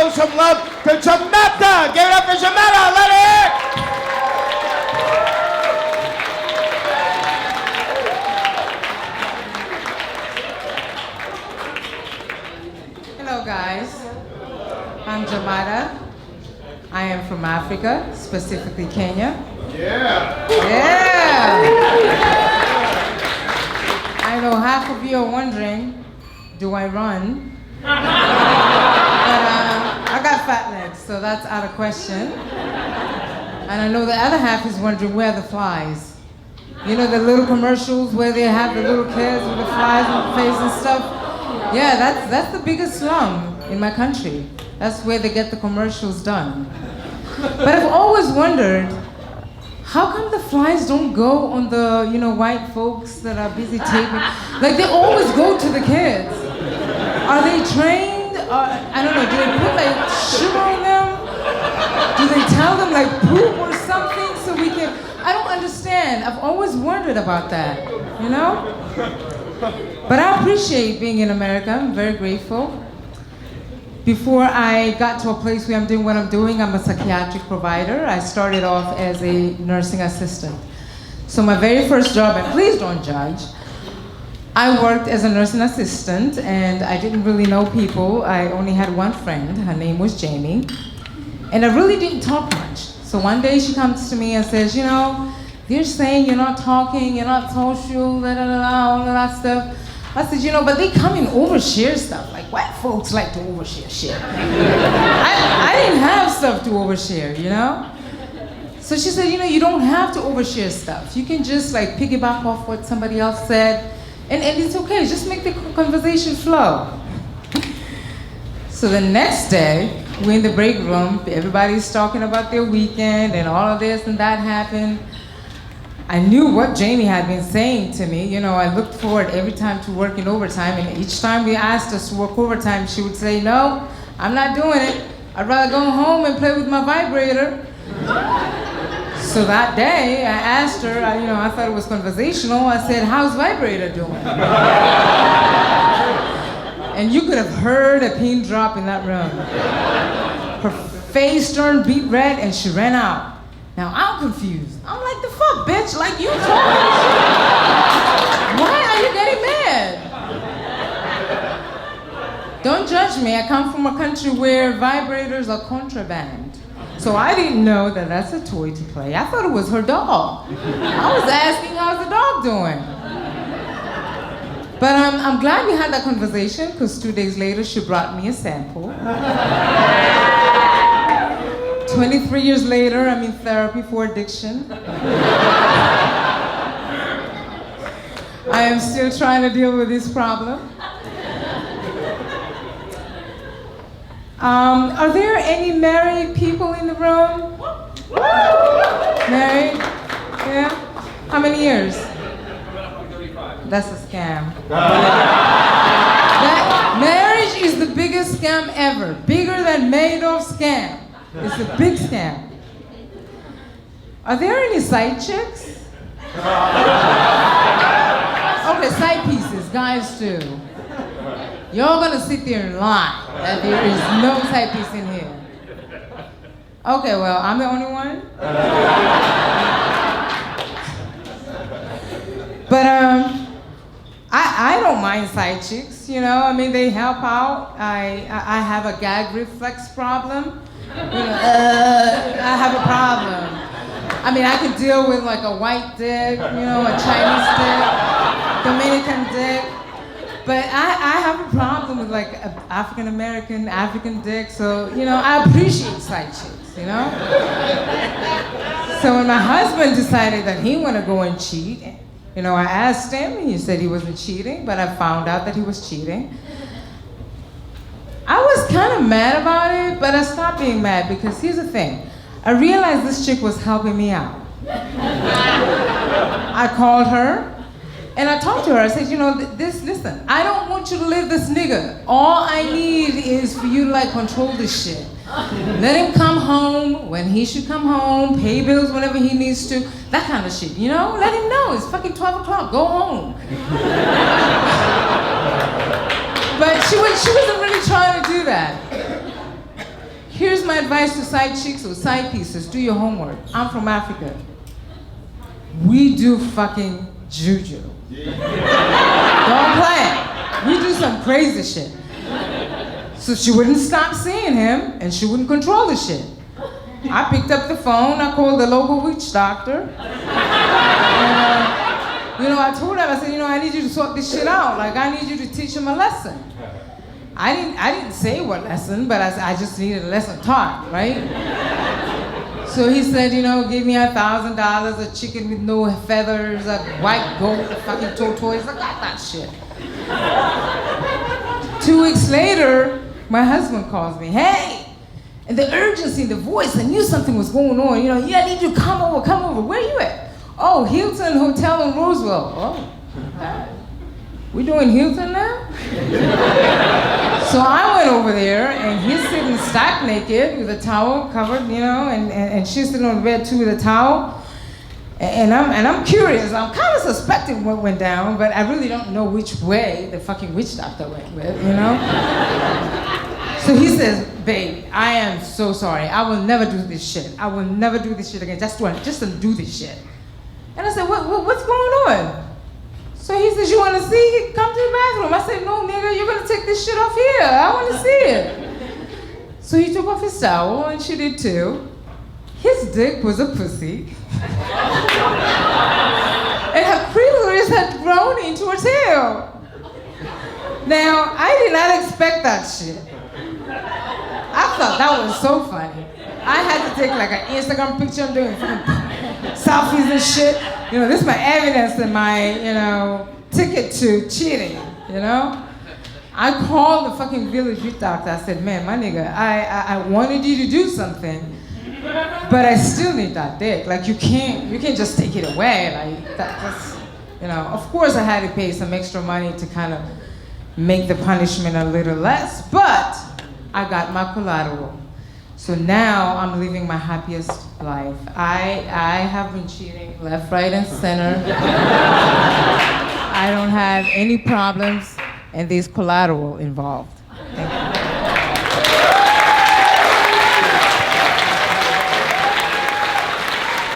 show some love to Jamatah. Give it up for Jamatah. Let it. Hello, guys. I'm Jamatah. I am from Africa, specifically Kenya. Yeah. Yeah. I know half of you are wondering, do I run? But I got fat legs, so that's out of question. And I know the other half is wondering, where are the flies? You know the little commercials where they have the little kids with the flies on the face and stuff? Yeah, that's the biggest slum in my country. That's where they get the commercials done. But I've always wondered, how come the flies don't go on the, white folks that are busy taping? Like, they always go to the kids. Are they trained? I don't know, do they put like sugar on them? Do they tell them like poop or something so we can, I don't understand. I've always wondered about that, But I appreciate being in America. I'm very grateful. Before I got to a place where I'm doing what I'm doing, I'm a psychiatric provider. I started off as a nursing assistant. So my very first job, and please don't judge, I worked as a nursing assistant and I didn't really know people. I only had one friend, her name was Jamie. And I really didn't talk much. So one day she comes to me and says, they're saying you're not talking, you're not social, all of that stuff. I said, but they come and overshare stuff. Like, white folks like to overshare shit. I didn't have stuff to overshare, So she said, you don't have to overshare stuff. You can just like piggyback off what somebody else said, and it's okay, just make the conversation flow. So the next day, we're in the break room, everybody's talking about their weekend and all of this and that happened. I knew what Jamie had been saying to me. I looked forward every time to working overtime, and each time we asked us to work overtime, she would say, no, I'm not doing it. I'd rather go home and play with my vibrator. So that day, I asked her, I thought it was conversational, I said, how's vibrator doing? And you could have heard a pin drop in that room. Her face turned beet red and she ran out. Now I'm confused. I'm like, the fuck, bitch? Like, you talking shit? Why are you getting mad? Don't judge me. I come from a country where vibrators are contraband. So I didn't know that that's a toy to play. I thought it was her dog. I was asking, how's the dog doing? But I'm glad we had that conversation, because 2 days later she brought me a sample. 23 years later, I'm in therapy for addiction. I am still trying to deal with this problem. Are there any married people in the room? Married? Yeah? How many years? That's a scam. Marriage is the biggest scam ever. Bigger than Madoff's scam. It's a big scam. Are there any side chicks? Okay, side pieces, guys too. Y'all gonna sit there and lie that there is no side piece in here. Okay, well, I'm the only one. But I don't mind side chicks, they help out. I have a gag reflex problem. I have a problem. I can deal with like a white dick, a Chinese dick, Dominican dick. But I have a problem with like African-American, African dick, so, I appreciate side chicks, So when my husband decided that he wanted to go and cheat, I asked him, he said he wasn't cheating, but I found out that he was cheating. I was kind of mad about it, but I stopped being mad because here's the thing. I realized this chick was helping me out. I called her and I talked to her. I said, listen, I don't want you to live this nigga. All I need is for you to control this shit. Let him come home when he should come home, pay bills whenever he needs to, that kind of shit, Let him know it's fucking 12 o'clock, go home. But she wasn't really trying to do that. advice to side chicks or side pieces, do your homework. I'm from Africa. We do fucking juju. Don't play. We do some crazy shit. So she wouldn't stop seeing him, and she wouldn't control the shit. I picked up the phone, I called the local witch doctor. And, I told him, I said, I need you to sort this shit out. Like, I need you to teach him a lesson. I didn't say what lesson, but I just needed a lesson taught, right? So he said, give me $1,000, a chicken with no feathers, a white goat, a fucking tortoise. I got that shit. 2 weeks later, my husband calls me, hey, and the urgency in the voice, I knew something was going on. I need you to come over. Where you at? Oh, Hilton Hotel in Roseville. Oh, we doing Hilton now? So I went over there, and he's sitting stark naked with a towel covered, and she's sitting on the bed too with a towel. And I'm curious. I'm kind of suspecting what went down, but I really don't know which way the fucking witch doctor went with, So he says, babe, I am so sorry. I will never do this shit. I will never do this shit again. Just don't do this shit. And I said, what's going on? So he says, you want to see? Come to the bathroom. I said, no, nigga, you're going to take this shit off here. I want to see it. So he took off his towel, and she did too. His dick was a pussy. And her clitoris had grown into a tail. Now, I did not expect that shit. I thought that was so funny. I had to take like an Instagram picture. I'm doing selfies and shit. This is my evidence and my, ticket to cheating, I called the fucking village youth doctor. I said, man, my nigga, I wanted you to do something, but I still need that dick. Like, you can't just take it away. Like, that's, of course I had to pay some extra money to kind of make the punishment a little less, but I got my collateral. So now I'm living my happiest life. I have been cheating left, right, and center. I don't have any problems, and there's collateral involved. Thank you.